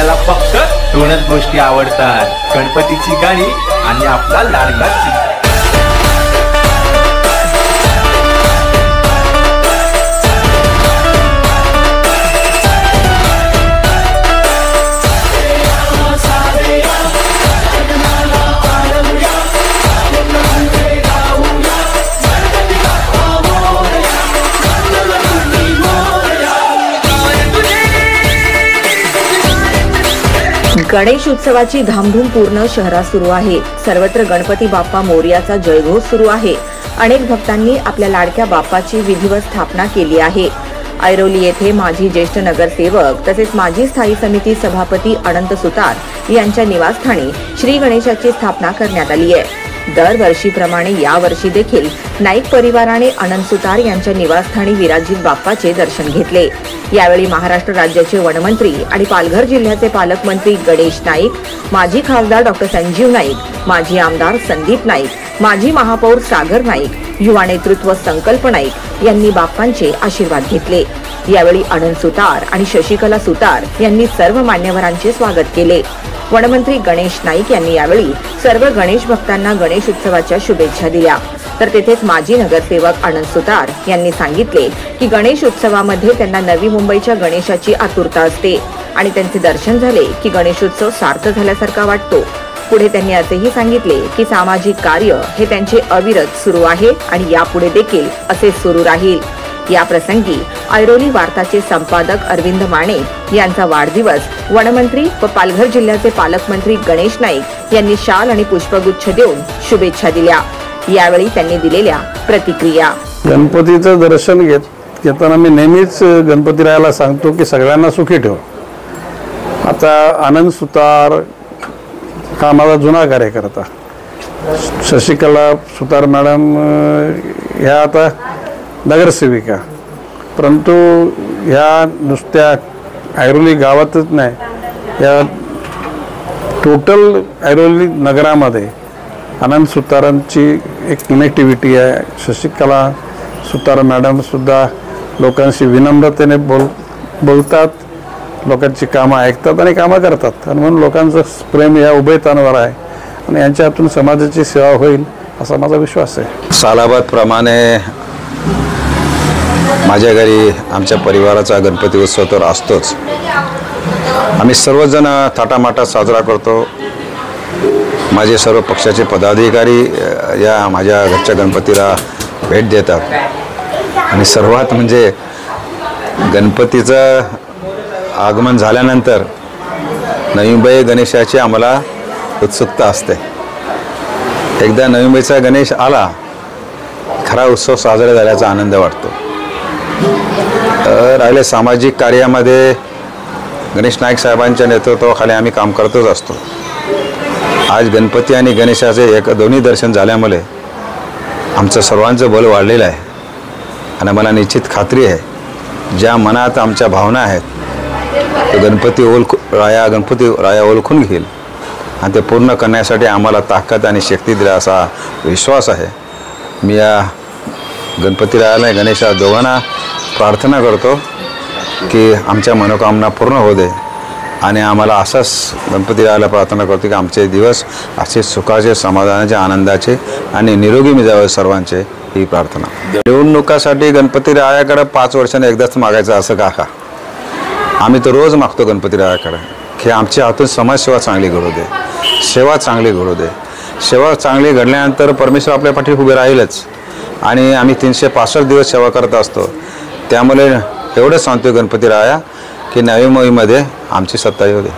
आपल्याला फक्त दोनच गोष्टी आवडतात, गणपतीची गाणी आणि आपला लाडका चिमण्या. गणेश उत्सवाची धामधूम पूर्ण शहरात सुरू आहे. सर्वत्र गणपती बाप्पा मोरयाचा जयघोष सुरू आहे. अनेक भक्तांनी आपल्या लाडक्या बाप्पाची विधिवत स्थापना केली आहे. ऐरोली येथे माजी ज्येष्ठ नगरसेवक तसेच माजी स्थायी समिती सभापती अनंत सुतार यांच्या निवासस्थानी श्री गणेशाची स्थापना करण्यात आली आहे. दरवर्षीप्रमाणे यावर्षी देखील नाईक परिवाराने अनंत सुतार यांच्या निवासस्थानी विराजित बाप्पाचे दर्शन घेतले. यावेळी महाराष्ट्र राज्याचे वनमंत्री आणि पालघर जिल्ह्याचे पालकमंत्री गणेश नाईक, माजी खासदार डॉ. संजीव नाईक, माजी आमदार संदीप नाईक, माजी महापौर सागर नाईक, युवा नेतृत्व संकल्प नाईक यांनी बाप्पांचे आशीर्वाद घेतले. यावेळी अनंत सुतार आणि शशिकला सुतार यांनी सर्व मान्यवरांचे स्वागत केले. वनमंत्री गणेश नाईक यांनी यावेळी सर्व गणेश भक्तांना गणेश उत्सवाच्या शुभेच्छा दिल्या. तर तेथेच माजी नगरसेवक अनंत सुतार यांनी सांगितले की गणेश उत्सवामध्ये त्यांना नवी मुंबईच्या गणेशाची आतुरता असते आणि त्यांचे दर्शन झाले की गणेशोत्सव सार्थ झाल्यासारखा वाटतो. पुढे त्यांनी असेही सांगितले की सामाजिक कार्य हे त्यांचे अविरत सुरू आहे आणि यापुढे देखील असे सुरू राहील. या प्रसंगी ऐरोली वार्ताचे संपादक अरविंद माने यांचा वाढदिवस वनमंत्री व पालघर जिल्ह्याचे पालकमंत्री गणेश नाईक यांनी शाल आणि पुष्पगुच्छ देऊन शुभेच्छा दिल्या. यावेळी त्यांनी दिलेल्या प्रतिक्रिया. गणपतीचं दर्शन घेताना मी नेहमीच गणपतीरायाला सांगतो की सगळ्यांना सुखी ठेव. आता आनंद सुतार हा माझा जुना कार्यकर्ता, शशिकला सुतार मॅडम ह्या आता नगरसेविका, परंतु ह्या नुसत्या ऐरोली गावातच नाही, या टोटल ऐरोली नगरामध्ये अनंत सुतारांची एक कनेक्टिव्हिटी आहे. शशिकला सुतार मॅडमसुद्धा लोकांशी विनम्रतेने बोलतात, लोकांची कामं ऐकतात आणि कामं करतात आणि म्हणून लोकांचं प्रेम या उभयतांवर आहे आणि यांच्या हातून समाजाची सेवा होईल असा माझा विश्वास आहे. सालाबादप्रमाणे माझ्या घरी आमच्या परिवाराचा गणपती उत्सव तर असतोच. आम्ही सर्वजण थाटामाटात साजरा करतो. माझे सर्व पक्षाचे पदाधिकारी या माझ्या घरच्या गणपतीला भेट देतात आणि सर्वात म्हणजे गणपतीचं आगमन झाल्यानंतर नवी मुंबई गणेशाची आम्हाला उत्सुकता असते. एकदा नवी मुंबईचा गणेश आला, खरा उत्सव साजरा झाल्याचा आनंद वाटतो. राहिले सामाजिक कार्यामध्ये गणेश नाईक साहेबांच्या नेतृत्वाखाली आम्ही काम करतच असतो. आज गणपती आणि गणेशाचे दोन्ही दर्शन झाल्यामुळे आमचं सर्वांचं बल वाढलेलं आहे आणि मला निश्चित खात्री आहे ज्या मनात आमच्या भावना आहेत ते गणपती राया ओळखून घेईल आणि ते पूर्ण करण्यासाठी आम्हाला ताकद आणि शक्ती दिला असा विश्वास आहे. मी या गणपतीरायाला गणेशा दोघांना प्रार्थना करतो की आमच्या मनोकामना पूर्ण होऊ दे आणि आम्हाला असंच गणपतीरायाला प्रार्थना करतो की आमचे दिवस असे सुखाचे, समाधानाचे, आनंदाचे आणि निरोगी मिळावे सर्वांचे, ही प्रार्थना. निवडणुकासाठी गणपतीरायाकडे 5 वर्षांनी एकदाच मागायचं असं का? आम्ही तर रोज मागतो गणपतीरायाकडे की आमच्या हातून समाजसेवा चांगली घडू दे, सेवा चांगली घडू दे. सेवा चांगली घडल्यानंतर परमेश्वर आपल्या पाठी उभे राहीलच आणि आम्ही 365 दिवस सेवा करत असतो. त्यामुळे एवढंच सांगतो गणपतीराया की नवी मुंबईमध्ये आमची सत्ता येऊ दे.